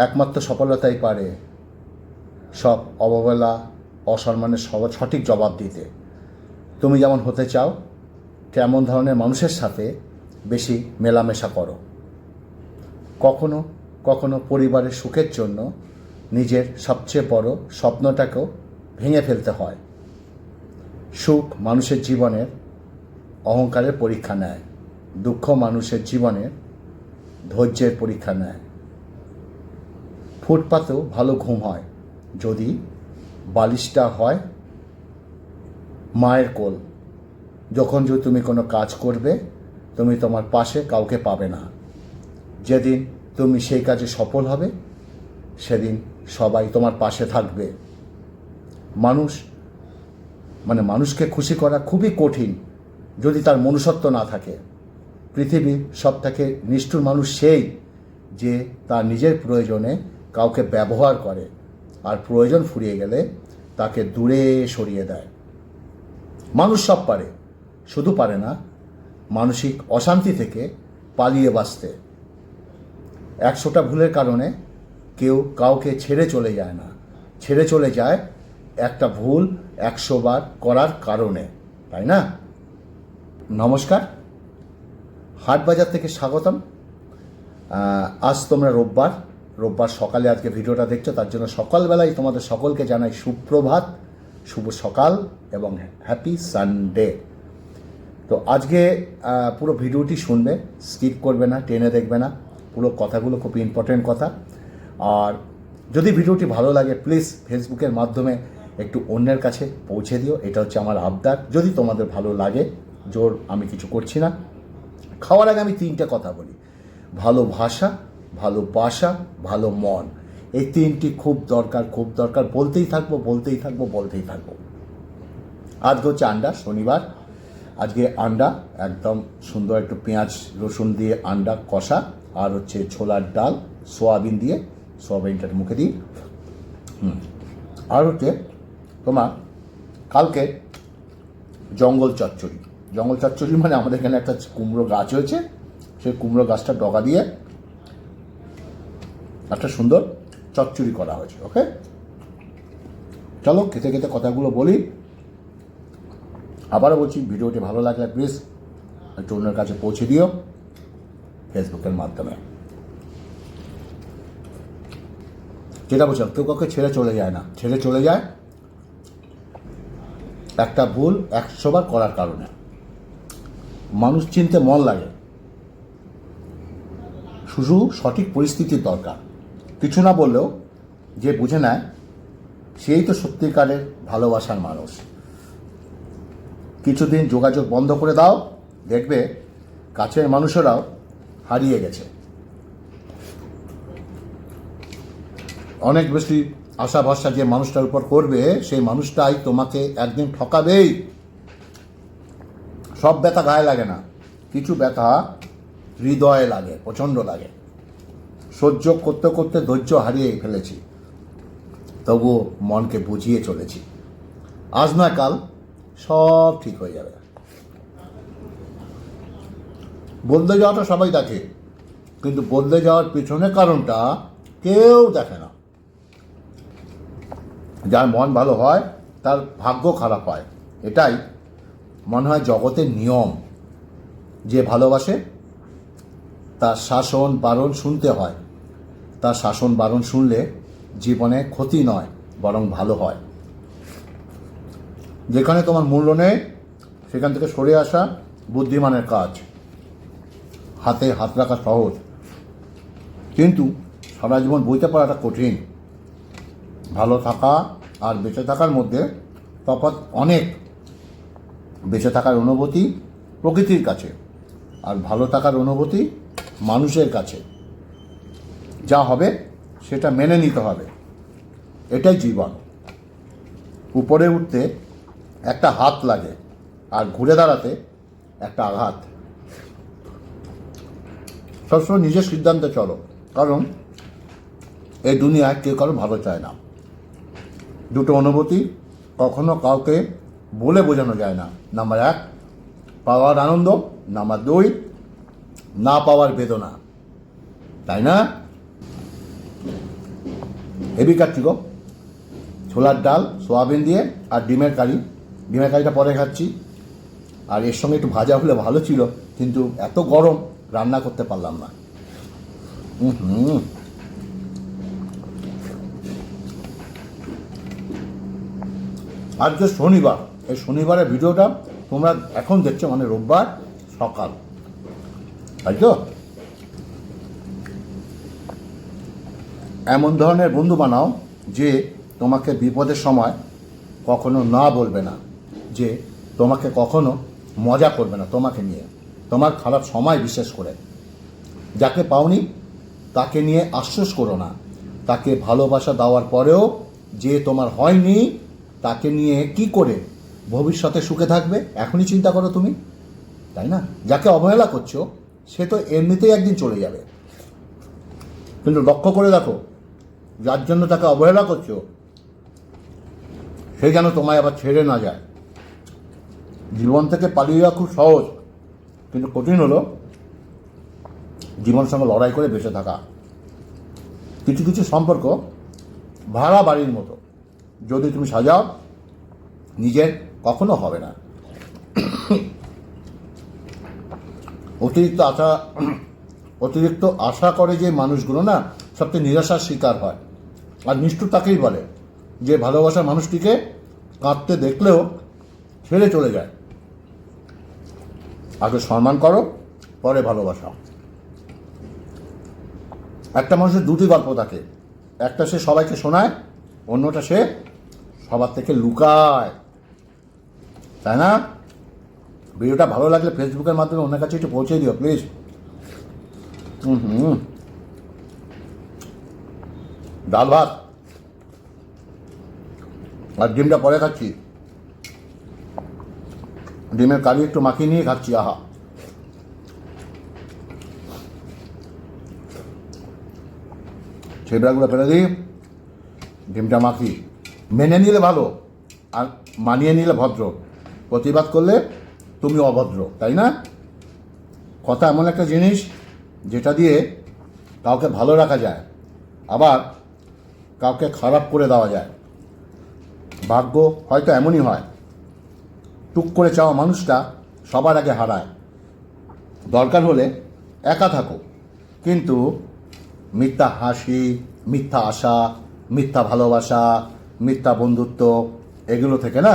একমাত্র সফলতাই পারে সব অবহেলা অসম্মানের সঠিক জবাব দিতে। তুমি যেমন হতে চাও তেমন ধরনের মানুষের সাথে বেশি মেলামেশা করো। কখনো কখনো পরিবারের সুখের জন্য নিজের সবচেয়ে বড় স্বপ্নটাকেও ভেঙে ফেলতে হয়। সুখ মানুষের জীবনের অহংকারের পরীক্ষা নেয়, দুঃখ মানুষের জীবনের ধৈর্যের পরীক্ষা নেয়। ফুটপাতেও ভালো ঘুম হয় যদি বালিশটা হয় মায়ের কোল। যখন যদি তুমি কোনো কাজ করবে তুমি তোমার পাশে কাউকে পাবে না। যেদিন তুমি সেই কাজে সফল হবে সেদিন সবাই তোমার পাশে থাকবে। মানুষকে খুশি করা খুবই কঠিন যদি তার মনুষ্যত্ব না থাকে। পৃথিবীর সবথেকে নিষ্ঠুর মানুষ সেই যে তার নিজের প্রয়োজনে কাউকে ব্যবহার করে আর প্রয়োজন ফুরিয়ে গেলে তাকে দূরে সরিয়ে দেয়। মানুষ সব পারে, শুধু পারে না মানসিক অশান্তি থেকে পালিয়ে বাঁচতে। 100টা ভুলের কারণে কেউ কাউকে ছেড়ে চলে যায় না, ছেড়ে চলে যায় একটা ভুল 100 বার করার কারণে, তাই না? নমস্কার, হাটবাজার থেকে স্বাগতম। আজ তোমরা রোববার সকালে আজকে ভিডিওটা দেখছো, তার জন্য সকালবেলায় তোমাদের সকলকে জানাই সুপ্রভাত, শুভ সকাল এবং হ্যাপি সানডে। তো আজকে পুরো ভিডিওটি শুনবে, স্কিপ করবে না, টেনে দেখবে না, পুরো কথাগুলো খুব ইম্পর্টেন্ট কথা। আর যদি ভিডিওটি ভালো লাগে প্লিজ ফেসবুকের মাধ্যমে একটু অন্যের কাছে পৌঁছে দিও, এটা হচ্ছে আমার আবদার। যদি তোমাদের ভালো লাগে, জোর আমি কিছু করছি না। খাওয়ার আগে আমি 3টে কথা বলি: ভালোবাসা, ভালোবাসা, ভালো মন। এই 3টি খুব দরকার, খুব দরকার। বলতেই থাকবো। আজকে হচ্ছে আন্ডা, শনিবার। আজকে আন্ডা একদম সুন্দর একটু পেঁয়াজ রসুন দিয়ে আন্ডা কষা, আর হচ্ছে ছোলার ডাল সোয়াবিন দিয়ে, সোয়াবিনটার মুখে দিই। আর হচ্ছে তোমার কালকে জঙ্গল চচ্চড়ি মানে আমাদের এখানে একটা কুমড়ো গাছ হয়েছে, সেই কুমড়ো গাছটা ডগা দিয়ে একটা সুন্দর চচ্চড়ি করা হয়েছে। ওকে, চলো খেতে কথাগুলো বলি। আবারও বলছি, ভিডিওটি ভালো লাগলে প্লিজ একটু অন্যের কাছে পৌঁছে দিও ফেসবুকের মাধ্যমে। যেটা বলছিলাম, কেউ কাউকে ছেড়ে চলে যায় না, ছেড়ে চলে যায় একটা ভুল 100 বার করার কারণে। মানুষ চিনতে মন লাগে, শুধু সঠিক পরিস্থিতির দরকার। কিছু না বললেও যে বুঝে নেয় সেই তো সত্যিকারের ভালোবাসার মানুষ। কিছুদিন যোগাযোগ বন্ধ করে দাও, দেখবে কাছের মানুষেরাও হারিয়ে গেছে। অনেক বেশি আশা ভরসা যে মানুষটার উপর করবে সেই মানুষটাই তোমাকে একদিন ঠকাবেই। সব ব্যথা গায়ে লাগে না, কিছু ব্যথা হৃদয়ে লাগে, প্রচণ্ড লাগে। সহ্য করতে করতে ধৈর্য হারিয়ে ফেলেছি, তবুও মনকে বুঝিয়ে চলেছি। আজ না কাল সব ঠিক হয়ে যাবে। বদলে যাওয়াটা সবাই দেখে, কিন্তু বদলে যাওয়ার পিছনে কারণটা কেউ দেখে না। যার মন ভালো হয় তার ভাগ্য খারাপ হয়, এটাই মনে হয় জগতের নিয়ম। যে ভালোবাসে তার শাসন বারণ শুনতে হয়, তার শাসন বারণ শুনলে জীবনে ক্ষতি নয় বরং ভালো হয়। যেখানে তোমার মূল্য নেই সেখান থেকে সরে আসা বুদ্ধিমানের কাজ। হাতে হাত রাখা সহজ, কিন্তু সারা জীবন বইতে পারাটা কঠিন। ভালো থাকা আর বেঁচে থাকার মধ্যে তফাৎ অনেক। বেঁচে থাকার অনুভূতি প্রকৃতির কাছে, আর ভালো থাকার অনুভূতি মানুষের কাছে। যা হবে সেটা মেনে নিতে হবে, এটাই জীবন। উপরে উঠতে একটা হাত লাগে আর ঘুরে দাঁড়াতে একটা আঘাত। সবসময় নিজের সিদ্ধান্তে চলো, কারণ এই দুনিয়ায় কেউ কারো ভালো চায় না। দুটো অনুভূতি কখনো কাউকে বলে বোঝানো যায় না। নাম্বার 1 পাওয়ার আনন্দ, নাম্বার 2 না পাওয়ার বেদনা, তাই না? হেভি খাচ্ছি গো, ছোলার ডাল সোয়াবিন দিয়ে আর ডিমের কারি। ডিমের কারিটা পরে খাচ্ছি, আর এর সঙ্গে একটু ভাজা হলে ভালো ছিল, কিন্তু এত গরম রান্না করতে পারলাম না। আজকে শনিবার, এই শনিবারের ভিডিওটা তোমরা এখন দেখছো, মানে রোববার সকাল, তাই তো? এমন ধরনের বন্ধু বানাও যে তোমাকে বিপদের সময় কখনো না বলবে না, যে তোমাকে কখনো মজা করবে না তোমাকে নিয়ে, তোমার খারাপ সময় বিশেষ করে। যাকে পাওনি তাকে নিয়ে আফসোস করো না, তাকে ভালোবাসা দেওয়ার পরেও যে তোমার হয়নি তাকে নিয়ে কি করে ভবিষ্যতে সুখে থাকবে এখনই চিন্তা করো তুমি, তাই না? যাকে অবহেলা করছো সে তো এমনিতেই একদিন চলে যাবে, কিন্তু লক্ষ্য করে দেখো যার জন্য তাকে অবহেলা করছো সে যেন তোমায় আবার ছেড়ে না যায়। জীবন থেকে পালিয়ে যাওয়া খুব সহজ, কিন্তু কঠিন হলো জীবনের সঙ্গে লড়াই করে বেঁচে থাকা। কিছু কিছু সম্পর্ক ভাড়া বাড়ির মতো, যদি তুমি সাজাও নিজের কখনো হবে না। অতিরিক্ত আশা করে যে মানুষগুলো না সবচেয়ে নিরাশার শিকার হয়। আর নিষ্ঠুর তাকেই বলে যে ভালোবাসার মানুষটিকে কাঁদতে দেখলেও ছেড়ে চলে যায়। আগে সম্মান করো, পরে ভালোবাসা। একটা মানুষের দুটি গল্প থাকে, একটা সে সবাইকে শোনায়, অন্যটা সে সবার থেকে লুকায়, তাই না? ভিডিওটা ভালো লাগলে ফেসবুকের মাধ্যমে অন্যের কাছে একটু পৌঁছে দিও প্লিজ। ডাল ভাত আর ডিমটা পরে খাচ্ছি, ডিমের কারি একটু মাখিয়ে নিয়ে খাচ্ছি। আহা, ছেবড়াগুলো ফেলে দিই, ডিমটা মাখি। মেনে নিলে ভালো, আর মানিয়ে নিলে ভদ্র। প্রতিবাদ করলে তুমি অভদ্র, তাই না? কথা এমন একটা জিনিস যেটা দিয়ে কাউকে ভালো রাখা যায়, আবার কাউকে খারাপ করে দেওয়া যায়। ভাগ্য হয়তো এমনই হয়, টুক করে চাওয়া মানুষটা সবার আগে হারায়। দরকার হলে একা থাকো, কিন্তু মিথ্যা হাসি, মিথ্যা আশা, মিথ্যা ভালোবাসা, মিথ্যা বন্ধুত্ব, এগুলো থেকে না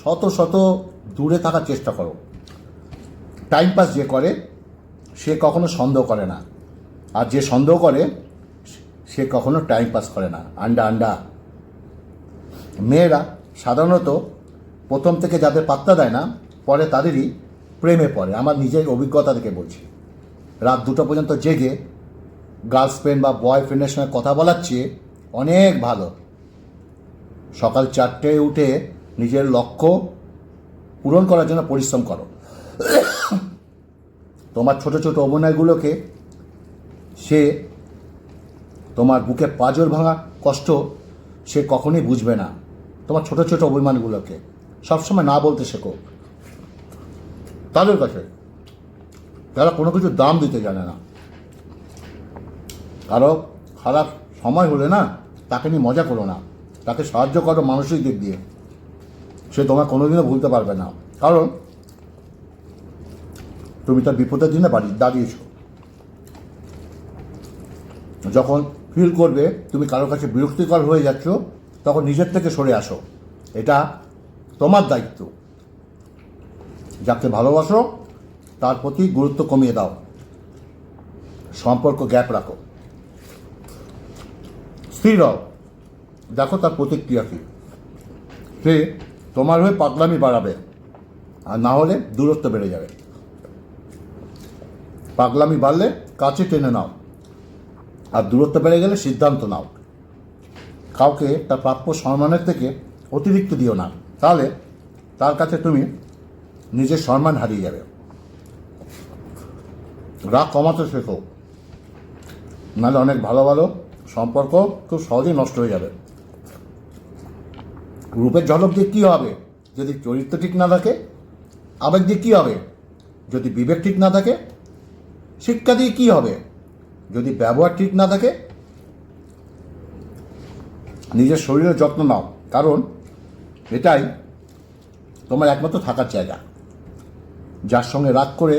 শত শত দূরে থাকার চেষ্টা করো। টাইম পাস যে করে সে কখনো সন্দেহ করে না, আর যে সন্দেহ করে সে কখনো টাইম পাস করে না। আন্ডা আন্ডা। মেয়েরা সাধারণত প্রথম থেকে যাদের পাত্তা দেয় না, পরে তাদেরই প্রেমে পড়ে। আমার নিজের অভিজ্ঞতা থেকে বলছি। রাত 2টা পর্যন্ত জেগে গার্লফ্রেন্ড বা বয়ফ্রেন্ডের সঙ্গে কথা বলার চেয়ে অনেক ভালো সকাল 4টায় উঠে নিজের লক্ষ্য পূরণ করার জন্য পরিশ্রম করো। তোমার ছোট ছোট অভিনয়গুলোকে সে, তোমার বুকে পাঁজর ভাঙা কষ্ট সে কখনোই বুঝবে না। তোমার ছোট ছোট অভিমানগুলোকে সবসময় না বলতে শেখো তাদের কাছে, যারা কোনো কিছু দাম দিতে জানে না। কারো খারাপ সময় হলে না তাকে নিয়ে মজা করো না, তাকে সাহায্য করো মানসিক দিক দিয়ে। সে তোমার কোনোদিনও ভুলতে পারবে না, কারণ তুমি তার বিপদের দিনে দাঁড়িয়েছ। যখন ফিল করবে তুমি কারো কাছে বিরক্তিকর হয়ে যাচ্ছ, তখন নিজের থেকে সরে আসো। এটা তোমার দায়িত্ব। যাকে ভালোবাসো তার প্রতি গুরুত্ব কমিয়ে দাও, সম্পর্ক গ্যাপ রাখো। স্থির হও, দেখো তার প্রতিক্রিয়া কী। সে তোমার হয়ে পাগলামি বাড়াবে, আর না হলে দূরত্ব বেড়ে যাবে। পাগলামি বাড়লে কাছে টেনে নাও, আর দূরত্ব বেড়ে গেলে সিদ্ধান্ত নাও। কাউকে তার প্রাপ্য সম্মানের থেকে অতিরিক্ত দিও না, তাহলে তার কাছে তুমি নিজের সম্মান হারিয়ে যাবে। রাগ কমাতে শেখো, নাহলে অনেক ভালো ভালো সম্পর্ক খুব সহজেই নষ্ট হয়ে যাবে। রূপের ঝলক দিয়ে কী হবে যদি চরিত্র ঠিক না থাকে? আবেগ দিয়ে কী হবে যদি বিবেক ঠিক না থাকে? শিক্ষা দিয়ে কী হবে যদি ব্যবহার ঠিক না থাকে? নিজের শরীরের যত্ন নাও, কারণ এটাই তোমার একমাত্র থাকার জায়গা। যার সঙ্গে রাগ করে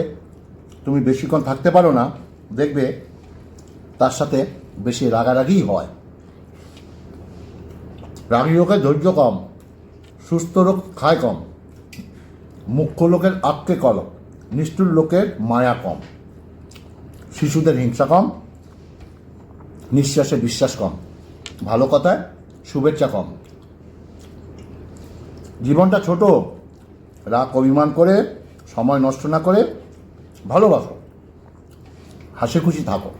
তুমি বেশিক্ষণ থাকতে পারো না, দেখবে তার সাথে বেশি রাগারাগিই হয়। রাগী লোকের ধৈর্য কম, সুস্থ লোক খায় কম, মুখ্য লোকের আত্মে কলম, নিষ্ঠুর লোকের মায়া কম, শিশুদের হিংসা কম, নিঃশ্বাসে বিশ্বাস কম, ভালো কথায় শুভেচ্ছা কম। জীবনটা ছোট, রাগ অভিমান করে সময় নষ্ট না করে ভালোবাসো, হাসি খুশি থাকো।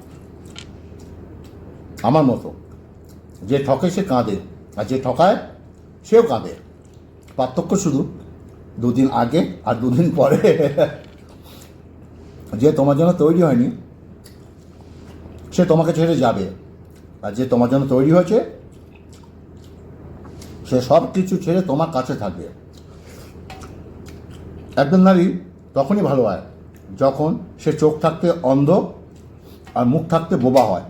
আমার মতো, যে ঠকে সে কাঁদে, আর যে ঠকায় সেও কাঁদে। পার্থক্য শুধু দুদিন আগে আর দুদিন পরে। যে তোমার জন্য তৈরি হয়নি সে তোমাকে ছেড়ে যাবে, আর যে তোমার জন্য তৈরি হয়েছে সে সব কিছু ছেড়ে তোমার কাছে থাকবে। একজন নারী তখনই ভালো হয় যখন সে চোখ থাকতে অন্ধ আর মুখ থাকতে বোবা হয়।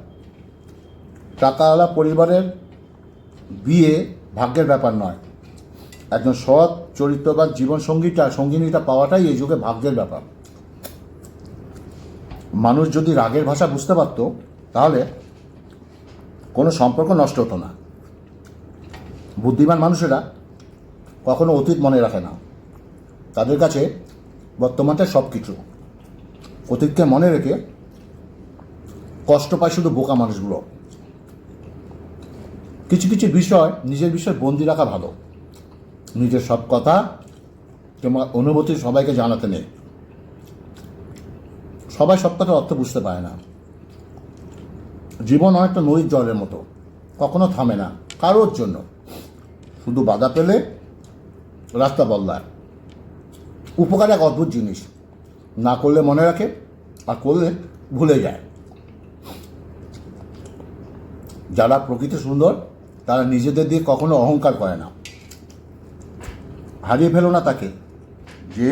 টাকাওয়ালা পরিবারের বিয়ে ভাগ্যের ব্যাপার নয়, একজন সৎ চরিত্রবান সঙ্গিনীটা পাওয়াটাই এই যুগে ভাগ্যের ব্যাপার। মানুষ যদি রাগের ভাষা বুঝতে পারত তাহলে কোনো সম্পর্ক নষ্ট হতো না। বুদ্ধিমান মানুষেরা কখনো অতীত মনে রাখে না, তাদের কাছে বর্তমানটা সব কিছু। অতীতকে মনে রেখে কষ্ট পায় শুধু বোকা মানুষগুলো। কিছু কিছু বিষয় নিজের বিষয় বন্দি রাখা ভালো। নিজের সব কথা কিংবা অনুভূতি সবাইকে জানাতে নেই। সবাই সব কথার অর্থ বুঝতে পারে না। জীবন অনেকটা নদীর জলের মতো, কখনো থামে না কারোর জন্য। শুধু বাধা পেলে রাস্তা বদলায়। উপকার এক অদ্ভুত জিনিস, না করলে মনে রাখে আর করলে ভুলে যায়। যারা প্রকৃতি সুন্দর তারা নিজেদের দিয়ে কখনো অহংকার করে না। হারিয়ে ফেলো না তাকে যে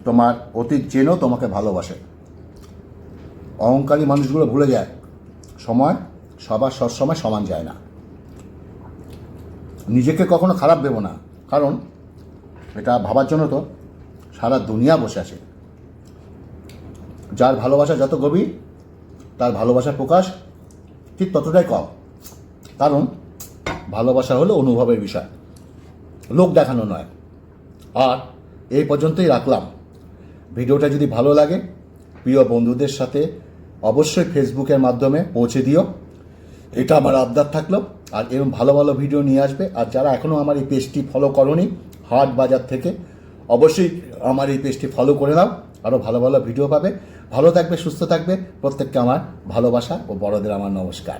তোমার অতীত জেনেও তোমাকে ভালোবাসে। অহংকারী মানুষগুলো ভুলে যায় সময় সবার সবসময় সমান যায় না। নিজেকে কখনো খারাপ ভেবো না, কারণ এটা ভাবার জন্য তো সারা দুনিয়া বসে আছে। যার ভালোবাসা যত গভীর তার ভালোবাসার প্রকাশ ঠিক ততটাই কম, কারণ ভালোবাসা হলো অনুভবের বিষয়, লোক দেখানো নয়। আর এই পর্যন্তই রাখলাম। ভিডিওটা যদি ভালো লাগে প্রিয় বন্ধুদের সাথে অবশ্যই ফেসবুকের মাধ্যমে পৌঁছে দিও, এটা আমার আবদার থাকলো। আর এরকম ভালো ভালো ভিডিও নিয়ে আসবে। আর যারা এখনও আমার এই পেজটি ফলো করোনি হাট বাজার থেকে, অবশ্যই আমার এই পেজটি ফলো করে নাও, আরও ভালো ভালো ভিডিও পাবে। ভালো থাকবে, সুস্থ থাকবে। প্রত্যেককে আমার ভালোবাসা ও বড়দের আমার নমস্কার।